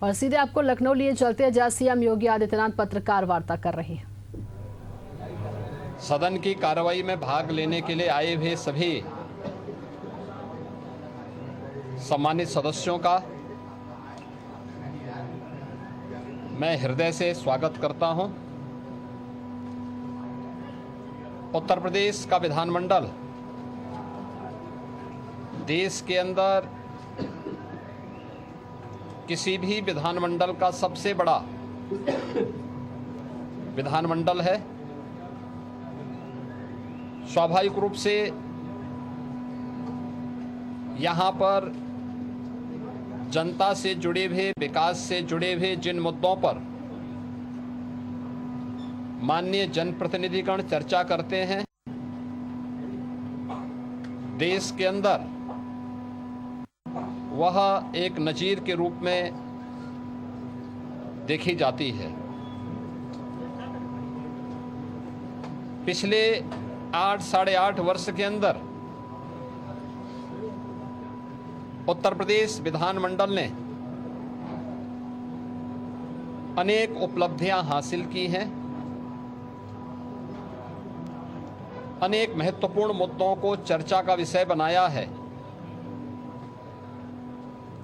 और सीधे आपको लखनऊ लिए चलते हैं, जहां सीएम योगी आदित्यनाथ पत्रकार वार्ता कर रहे हैं। सदन की कार्रवाई में भाग लेने के लिए आए हुए सभी सम्मानित सदस्यों का मैं हृदय से स्वागत करता हूं। उत्तर प्रदेश का विधानमंडल देश के अंदर किसी भी विधानमंडल का सबसे बड़ा विधानमंडल है। स्वाभाविक रूप से यहाँ पर जनता से जुड़े हुए, विकास से जुड़े हुए जिन मुद्दों पर माननीय जनप्रतिनिधिगण चर्चा करते हैं, देश के अंदर वह एक नज़ीर के रूप में देखी जाती है। पिछले 8-8.5 वर्ष के अंदर उत्तर प्रदेश विधानमंडल ने अनेक उपलब्धियां हासिल की हैं, अनेक महत्वपूर्ण मुद्दों को चर्चा का विषय बनाया है,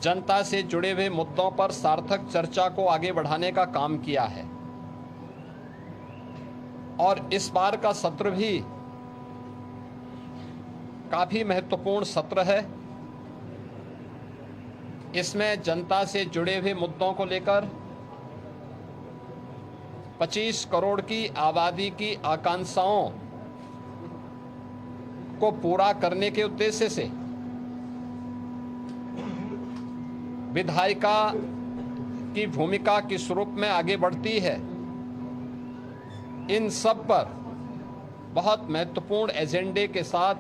जनता से जुड़े हुए मुद्दों पर सार्थक चर्चा को आगे बढ़ाने का काम किया है। और इस बार का सत्र भी काफी महत्वपूर्ण सत्र है। इसमें जनता से जुड़े हुए मुद्दों को लेकर 25 करोड़ की आबादी की आकांक्षाओं को पूरा करने के उद्देश्य से विधायिका की भूमिका किस रूप में आगे बढ़ती है, इन सब पर बहुत महत्वपूर्ण एजेंडे के साथ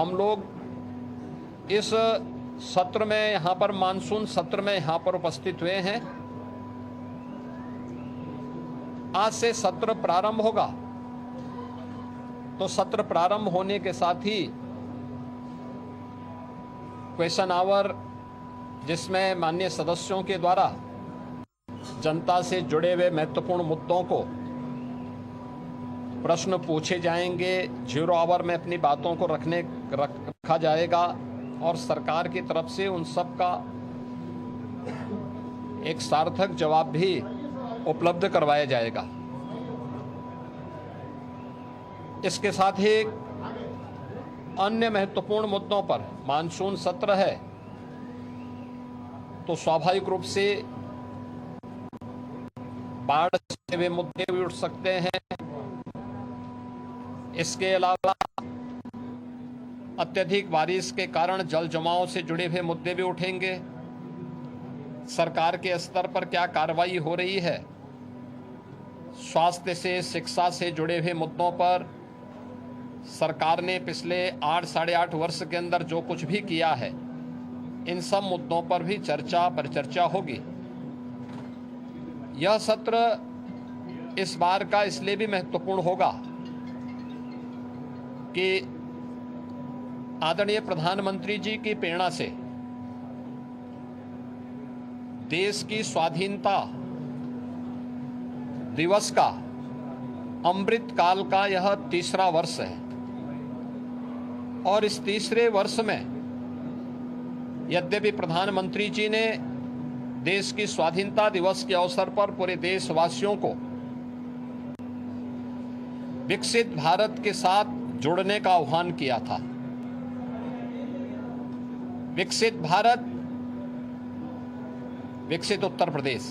हम लोग इस सत्र में, यहाँ पर मानसून सत्र में यहाँ पर उपस्थित हुए हैं। आज से सत्र प्रारंभ होगा, तो सत्र प्रारंभ होने के साथ ही क्वेश्चन आवर, जिसमें माननीय सदस्यों के द्वारा जनता से जुड़े हुए महत्वपूर्ण मुद्दों को प्रश्न पूछे जाएंगे। 0 आवर में अपनी बातों को रखा जाएगा और सरकार की तरफ से उन सब का एक सार्थक जवाब भी उपलब्ध करवाया जाएगा। इसके साथ ही अन्य महत्वपूर्ण मुद्दों पर मानसून सत्र है, तो स्वाभाविक रूप से बाढ़ से वे मुद्दे भी उठ सकते हैं। इसके अलावा अत्यधिक बारिश के कारण जल जमाव से जुड़े हुए मुद्दे भी उठेंगे। सरकार के स्तर पर क्या कार्रवाई हो रही है, स्वास्थ्य से, शिक्षा से जुड़े हुए मुद्दों पर सरकार ने पिछले 8-8.5 वर्ष के अंदर जो कुछ भी किया है, इन सब मुद्दों पर भी परिचर्चा होगी। यह सत्र इस बार का इसलिए भी महत्वपूर्ण होगा कि आदरणीय प्रधानमंत्री जी की प्रेरणा से देश की स्वाधीनता दिवस का अमृत काल का यह 3रा वर्ष है। और इस 3रे वर्ष में यद्यपि प्रधानमंत्री जी ने देश की स्वाधीनता दिवस के अवसर पर पूरे देशवासियों को विकसित भारत के साथ जुड़ने का आह्वान किया था। विकसित भारत, विकसित उत्तर प्रदेश,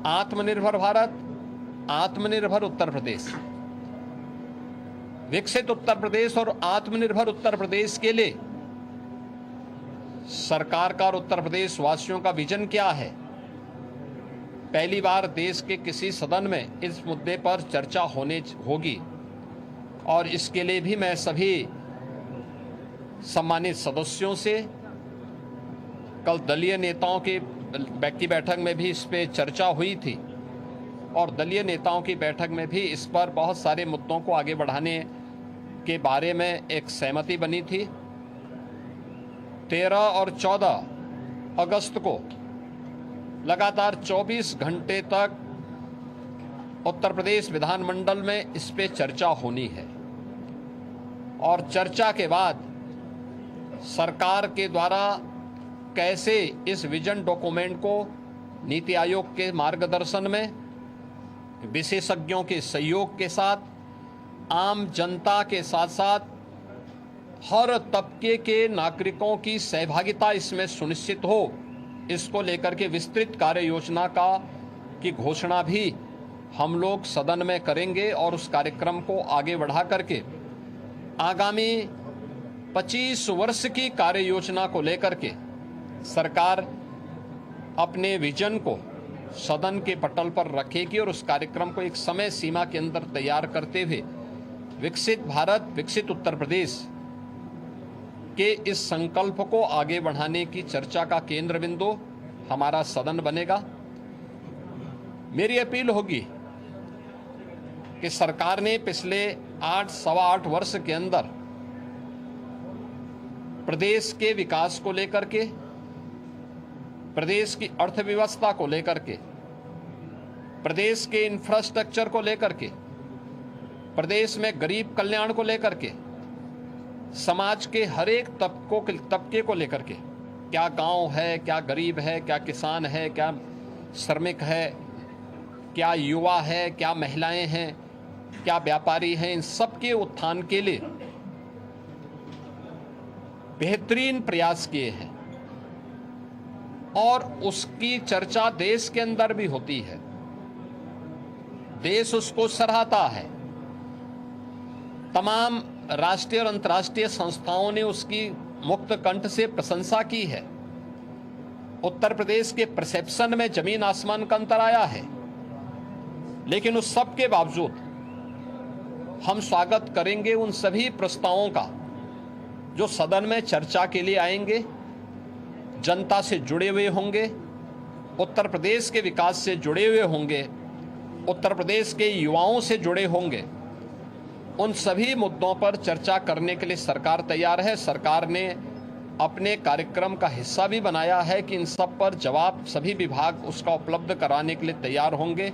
आत्मनिर्भर भारत, आत्मनिर्भर उत्तर प्रदेश। विकसित उत्तर प्रदेश और आत्मनिर्भर उत्तर प्रदेश के लिए सरकार का और उत्तर प्रदेश वासियों का विजन क्या है, पहली बार देश के किसी सदन में इस मुद्दे पर चर्चा होगी। और इसके लिए भी मैं सभी सम्मानित सदस्यों से कल दलीय नेताओं की बैठक में भी इस पे चर्चा हुई थी और दलीय नेताओं की बैठक में भी इस पर बहुत सारे मुद्दों को आगे बढ़ाने के बारे में एक सहमति बनी थी। 13 और 14 अगस्त को लगातार 24 घंटे तक उत्तर प्रदेश विधानमंडल में इस पे चर्चा होनी है और चर्चा के बाद सरकार के द्वारा कैसे इस विजन डॉक्यूमेंट को नीति आयोग के मार्गदर्शन में विशेषज्ञों के सहयोग के साथ आम जनता के साथ साथ हर तबके के नागरिकों की सहभागिता इसमें सुनिश्चित हो, इसको लेकर के विस्तृत कार्य योजना की घोषणा भी हम लोग सदन में करेंगे और उस कार्यक्रम को आगे बढ़ा करके आगामी 25 वर्ष की कार्य योजना को लेकर के सरकार अपने विजन को सदन के पटल पर रखेगी और उस कार्यक्रम को एक समय सीमा के अंदर तैयार करते हुए विकसित भारत, विकसित उत्तर प्रदेश के इस संकल्प को आगे बढ़ाने की चर्चा का केंद्र बिंदु हमारा सदन बनेगा। मेरी अपील होगी कि सरकार ने पिछले 8-8.25 वर्ष के अंदर प्रदेश के विकास को लेकर के, प्रदेश की अर्थव्यवस्था को लेकर के, प्रदेश के इंफ्रास्ट्रक्चर को लेकर के, प्रदेश में गरीब कल्याण को लेकर के, समाज के हर एक तबके को लेकर के, क्या गांव है, क्या गरीब है, क्या किसान है, क्या श्रमिक है, क्या युवा है, क्या महिलाएं हैं, क्या व्यापारी हैं, इन सब के उत्थान के लिए बेहतरीन प्रयास किए हैं और उसकी चर्चा देश के अंदर भी होती है। देश उसको सराहता है। तमाम राष्ट्रीय और अंतर्राष्ट्रीय संस्थाओं ने उसकी मुक्त कंठ से प्रशंसा की है। उत्तर प्रदेश के परसेप्शन में जमीन आसमान का अंतर आया है, लेकिन उस सब के बावजूद हम स्वागत करेंगे उन सभी प्रस्तावों का जो सदन में चर्चा के लिए आएंगे, जनता से जुड़े हुए होंगे, उत्तर प्रदेश के विकास से जुड़े हुए होंगे, उत्तर प्रदेश के युवाओं से जुड़े होंगे। उन सभी मुद्दों पर चर्चा करने के लिए सरकार तैयार है। सरकार ने अपने कार्यक्रम का हिस्सा भी बनाया है कि इन सब पर जवाब सभी विभाग उसका उपलब्ध कराने के लिए तैयार होंगे,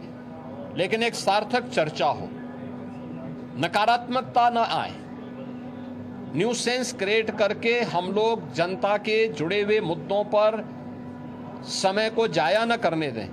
लेकिन एक सार्थक चर्चा हो, नकारात्मकता न आए। न्यूसेंस क्रिएट करके हम लोग जनता के जुड़े हुए मुद्दों पर समय को जाया न करने दें।